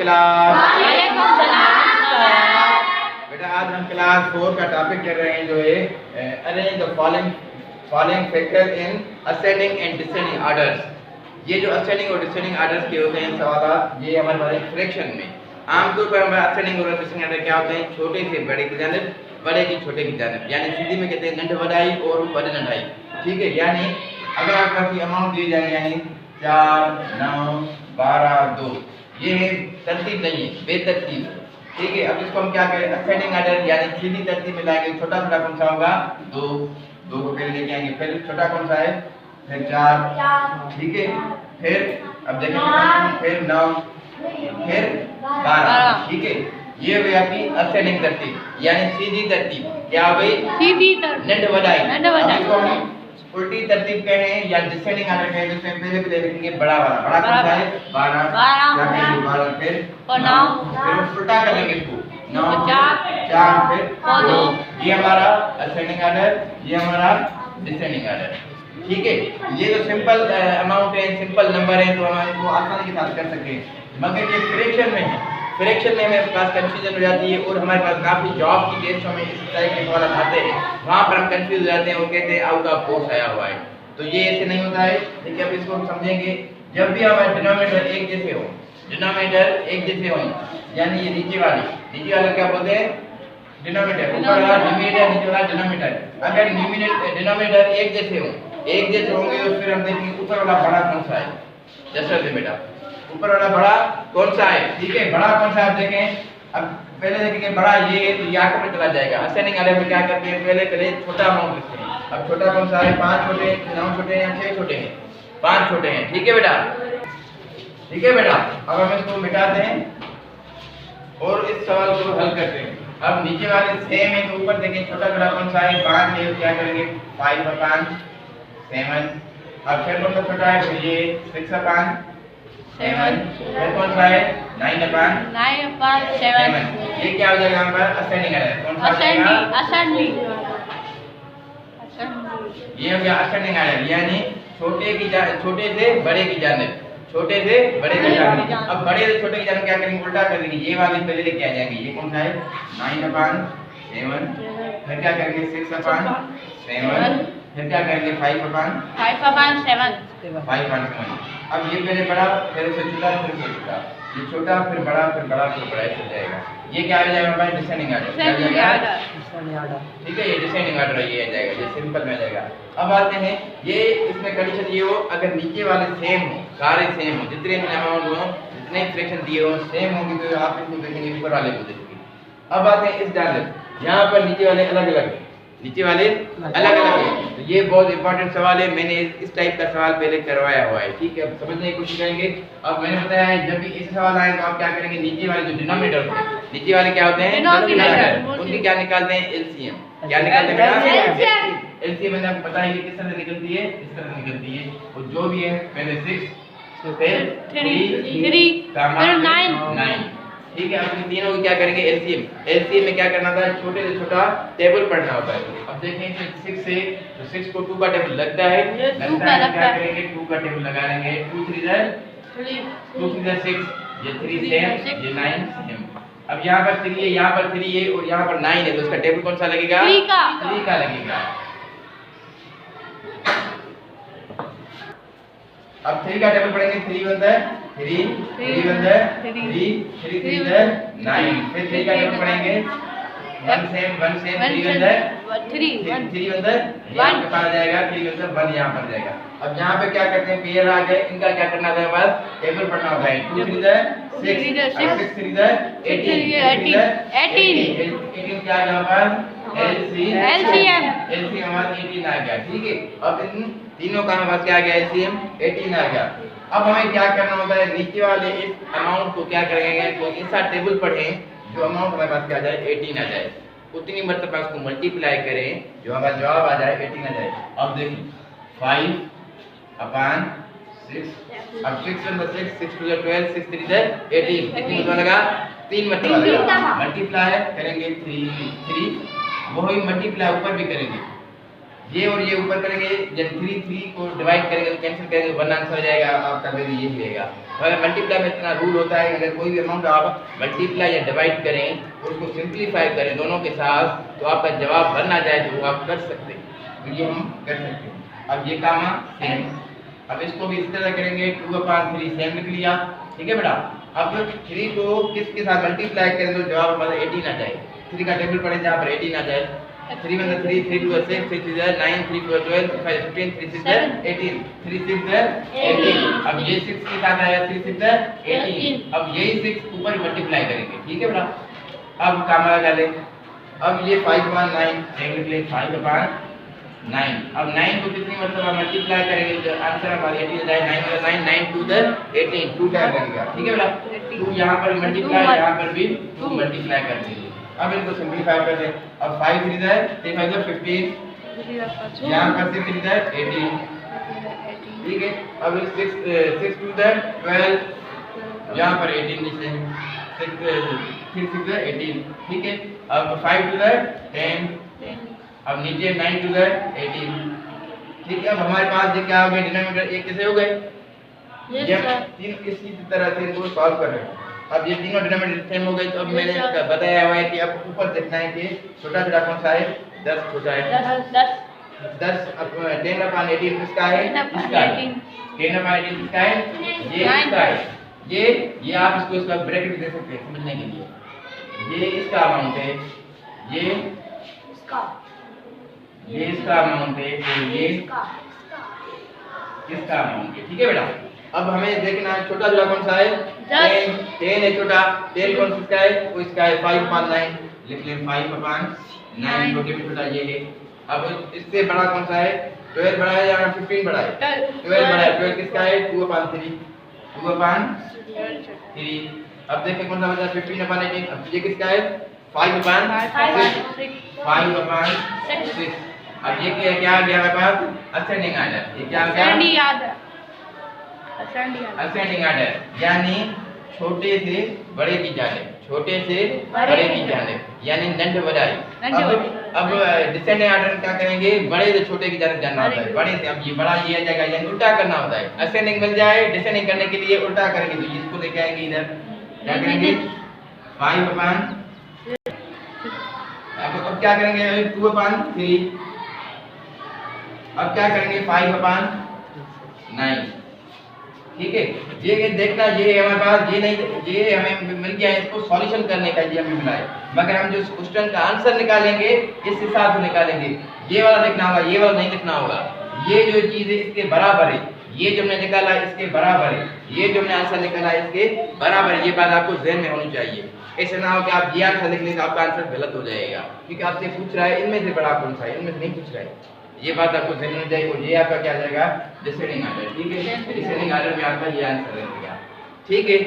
Class. वालेकुम सलाम। बेटा आज हम क्लास 4 का टॉपिक कर रहे हैं जो है arrange the following factor in ascending and descending orders. ये जो असेंडिंग और डिसेंडिंग ऑर्डर्स के होते हैं सवाल, ये हमारे पास फ्रैक्शन में आमतौर पर हमारे असेंडिंग और डिसेंडिंग ऑर्डर क्या होते हैं, छोटे से बड़े की जानिब, बड़े की छोटे की जानिब, यानी हिंदी में कहते हैं नंढ वडाई और बड़े नंढाई। ठीक है, यानी अगर आपका कोई अमाउंट दिए जाए यानी 4 9 12 2, ये तरतीब नहीं है, बेतरतीब। ठीक है, अब इसको हम क्या करें, असेंडिंग ऑर्डर यानी सीधी तरतीब में लाएंगे। छोटा छोटा कौन सा होगा, 2 2 को पहले लेके आएंगे, फिर छोटा कौन सा है, फिर 4। ठीक है, फिर अब देखें, फिर 9, फिर 12। ठीक है, ये हुई आपकी असेंडिंग तरतीब यानी सीधी तरतीब। क्या हो गई, सीधी तरतीब, नंढ वडाई। उल्टी तरतीब कहें या डिसेंडिंग ऑर्डर कहें तो इसमें पहले लिखेंगे बड़ा वाला। बड़ा कौन सा है, 12, क्या कहेंगे 12, फिर 9, फिर उल्टा कर लेंगे इसको 9 4 फिर 2। ये हमारा असेंडिंग ऑर्डर, ये हमारा डिसेंडिंग ऑर्डर। ठीक है, ये तो सिंपल अमाउंट है, सिंपल नंबर है, तो हम इसको आसानी के साथ कर सकते हैं। मगर ये फ्रैक्शन में है, फ्रैक्शन में हमारे पास कंफ्यूजन हो जाती है और हमारे पास काफ़ी जॉब की टेस्टों में इस टाइप के सवाल आते हैं, वहाँ पर हम कंफ्यूज हो जाते हैं और कहते हैं आउट ऑफ कोर्स आया हुआ है। तो ये ऐसे नहीं होता है। देखिए अब इसको हम समझेंगे, जब भी हमारे डिनोमिनेटर एक जैसे हो, डिनोमिनेटर एक जैसे हो, यानी ये नीचे वाला क्या बोलते हैं, डिनोमिनेटर, ऊपर वाला न्यूमरेटर, नीचे वाला डिनोमिनेटर। अगर डिनोमिनेटर एक जैसे होंगे तो फिर हम देखेंगे ऊपर वाला बड़ा कौन सा है। जैसे बेटा ऊपर वाला बड़ा कौन सा है, ठीक है, बड़ा कौन सा है आप देखें। अब पहले देखेंगे बड़ा, ये तो या में चला जाएगा। असेंडिंग ऑर्डर में क्या करते हैं, पहले छोटा अमाउंट लिखते हैं। अब छोटा कौन सा है, 5 छोटे, 9 छोटे हैं, 6 छोटे हैं, 5 छोटे हैं। ठीक है बेटा, ठीक है बेटा। अब हम इसको मिटाते हैं और इस सवाल को हल करते हैं। अब नीचे वाले सेम है तो ऊपर देखें छोटा बड़ा कौन सा है, 5 है, क्या करेंगे 5 और 5 7। अब फिर कौन सा छोटा है, फिर ये 6 और 5 7। फिर कौन सा है, 9 upon 7। ये क्या हो जाएगा हमारा असेंडिंग ऑर्डर। कौन सा असेंडिंग, ये हो गया असेंडिंग ऑर्डर, यानी छोटे से बड़े की जानिब, छोटे से बड़े की जानिब। अब बड़े से छोटे की जानिब क्या करेंगे, उल्टा कर देंगे। ये वाले पहले लेके आ जाएंगे। ये कौन सा है, 9 upon 7। फिर क्या करेंगे 6 upon 7। फिर क्या करेंगे 5 upon 7। अब ये पहले बड़ा, फिर उससे छोटा, फिर उससे छोटा, ये छोटा, फिर बड़ा, फिर बड़ा, फिर बड़ा, ऐसे जाएगा। ये क्या आ जाएगा हमारा, डिसेंडिंग ऑर्डर। ठीक है, ये डिसेंडिंग ऑर्डर ये आ जाएगा, ये सिंपल में आ जाएगा। अब आते हैं, ये इसमें कंडीशन ये हो, अगर नीचे वाले सेम हो, सारे सेम हो, जितने अमाउंट हो, जितने फ्रैक्शन दिए हो सेम होंगे तो आप इसको देखेंगे, ऊपर वाले को देखेंगे। अब आते हैं इस डायरेक्ट, यहाँ पर नीचे वाले अलग अलग है, तो ये बहुत इंपॉर्टेंट सवाल है। मैंने इस टाइप का सवाल पहले करवाया हुआ है। ठीक है, अब समझने की कोशिश करेंगे। अब मैंने बताया है जब भी ऐसे सवाल आए तो आप क्या करेंगे, नीचे वाले जो डिनोमिनेटर होते हैं, नीचे वाले क्या होते हैं, उनकी क्या निकालते हैं, एलसीएम। क्या निकालते हैं, एलसीएम। मैंने आपको बताया ये किस तरह निकलती है, इस तरह निकलती है। और जो भी है पहले 6 फिर 3 9। ठीक है, अब इन तीनों को क्या करेंगे, एलसीएम में क्या करना था, छोटे से छोटा टेबल पढ़ना होता है। अब देखें 6 से, तो 6 को 2 का टेबल लगता है, क्या करेंगे 2 का टेबल लगा लेंगे। 2 3 6, ये 3 सेम, ये 9 सेम। अब यहाँ पर 3 है, यहाँ पर 3 है और यहाँ पर 9 है, तो उसका टेबल कौन सा लगेगा, 3 का लगेगा। अब 3 का टेबल पढ़ेंगे, 3 बनता है 3 बनता है 3 9। फिर 3 का टेबल पढ़ेंगे, 1 सेम 3 बनता है 3 बनता है, यहाँ पे आ जाएगा 3 बनता है 1, यहाँ पर जाएगा। अब यहाँ पे क्या करते हैं, पेयर आ गए, इनका क्या करना था, बस टेबल पढ़ना होता है। 2 3 6 6 3 18 क्या आ गया हमारे एलसीएम हमारा 18 आ गया। ठीक है, अब इन तीनों का हमारे पास क्या आ गया, एलसीएम 18 आ गया। अब हमें क्या करना होता है, नीचे वाले इस अमाउंट को क्या करेंगे, तो ऐसा टेबल पढ़ें जो अमाउंट हमारे पास क्या आ जाए, 18 आ जाए। उतनी मरतबा उसको मल्टीप्लाई करें, जो हमारा जवाब आ जाए 18 आ जाए। अब देखिए 5 upon 6, अब 6 2 12, 6 3 18, कितनी मरतबा लगा, 3 मरतबा लगा। मल्टीप्लाई करेंगे 3, वही मल्टीप्लाई ऊपर भी करेंगे, ये और ये ऊपर करेंगे, जब 3 को डिवाइड करेंगे तो कैंसिल करेंगे, 1 आंसर हो जाएगा आपका, फिर ये मिलेगा। मल्टीप्लाई में इतना रूल होता है, अगर कोई भी अमाउंट आप मल्टीप्लाई या डिवाइड करें और उसको सिंप्लीफाई करें दोनों के साथ, तो आपका जवाब बन ना जाए तो वो आप कर सकते हैं, तो ये हम कर सकते हैं। अब ये काम सेम, अब इसको भी इस तरह करेंगे, 2/3 सेम लिख लिया, ठीक है बेटा। अब 3 को किसके साथ मल्टीप्लाई करें तो जवाब हमारा 18 आ जाए। 3 का टेबल पढ़े जहाँ पर 18 आ जाए। 3 में 3, 3 2 6, 3 3 9, 3 4 12, 3 5 15, 3 6 18, 3 6 18। अब ये 6 के साथ आया, 3 6 18। अब यही 6 ऊपर मल्टीप्लाई करेंगे, ठीक है बेटा। अब काम लगा ले, अब ये 5/9 सेम लिख ले, 5/9। अब 9 को कितनी मतलब मल्टीप्लाई करेंगे तो आंसर हमारा 18 आ जाए। 9 9 2 18, 2 टाइम लगेगा, ठीक है बेटा। 2 यहाँ पर मल्टीप्लाई, यहाँ पर भी 2 मल्टीप्लाई कर देंगे। अब इनको सिंपलीफाई कर दें। अब 5 3 3 5 15, यहाँ पर 6 3 18, ठीक है। अब 6 6 2 12, यहाँ पर 18 नीचे 6 3 6 18, ठीक है। अब 5 2 10, अब नीचे 9 2 18, ठीक है। अब हमारे पास ये क्या हो गया, डिनोमिनेटर एक कैसे हो गए, ये तीन इसी तरह से इनको सॉल्व कर रहे हैं। अब ये तीनों डिनोमिनेटर सेम हो गए, तो अब मैंने बताया हुआ है कि अब ऊपर देखना है कि छोटा छोटा कौन सा है, 10 छोटा है, 10 अब 10/18 किसका है, इसका है। 10/18 किसका है, ये इसका है। ये आप इसको इसका ब्रैकेट दे सकते हैं समझने के लिए। ये इसका अमाउंट है, ये इसका अमाउंट है, तो ये इसका अमाउंट है, ठीक है बेटा। अब हमें देखना है छोटा छोटा कौन सा है, 10 है छोटा। 10 कौन सा है, वो इसका है 5/9, लिख लें 5/9, छोटे में छोटा ये है। अब इससे बड़ा कौन सा है, 12 बड़ा है या 15 बड़ा है, 12 बड़ा है। 12 किसका है, 2/3, 2/3। अब देखिए कौन सा बचा, 15/18। अब ये किसका है, 5/6, 5/6। अब ये क्या आ गया हमारे पास, असेंडिंग आर्डर। ये क्या आ गया, असेंडिंग आर्डर, यानी छोटे से बड़े की जानिब, छोटे से बड़े की जानिब, यानी नंड बढ़ाई। अब डिसेंडिंग आर्डर क्या करेंगे, बड़े से छोटे की जानिब जाना होता है, बड़े से। अब ये बड़ा ये आ जाएगा, यानी उल्टा करना होता है। असेंडिंग मिल जाए, डिसेंडिंग करने के लिए उल्टा करेंगे, तो इसको लेके आएंगे इधर, क्या करेंगे 5/, अब क्या करेंगे 2/3। अब क्या करेंगे 5/9, ठीक है। ये देखना, ये हमारे पास ये नहीं, ये हमें मिल गया है, इसको सॉल्यूशन करने का ये हमें मिला है। मगर हम जो क्वेश्चन का आंसर निकालेंगे इस हिसाब से निकालेंगे। ये वाला देखना होगा, ये वाला नहीं लिखना होगा। ये जो चीज है इसके बराबर है, ये जो हमने निकाला इसके बराबर है, ये जो हमने आंसर निकाला इसके बराबर है। ये बात आपको ध्यान में होनी चाहिए। ऐसे ना हो कि आप ये आंसर लिख लें तो आपका आंसर गलत हो जाएगा, क्योंकि आपसे पूछ रहा है इनमें से बड़ा कौन सा है, इनमें से नहीं पूछ रहा है। ये बात आपको ध्यान में जाएगी। और ये आपका क्या जाएगा, डिसेंडिंग आर्डर, ठीक है। डिसेंडिंग आर्डर में आपका ये आंसर रहेगा, ठीक है।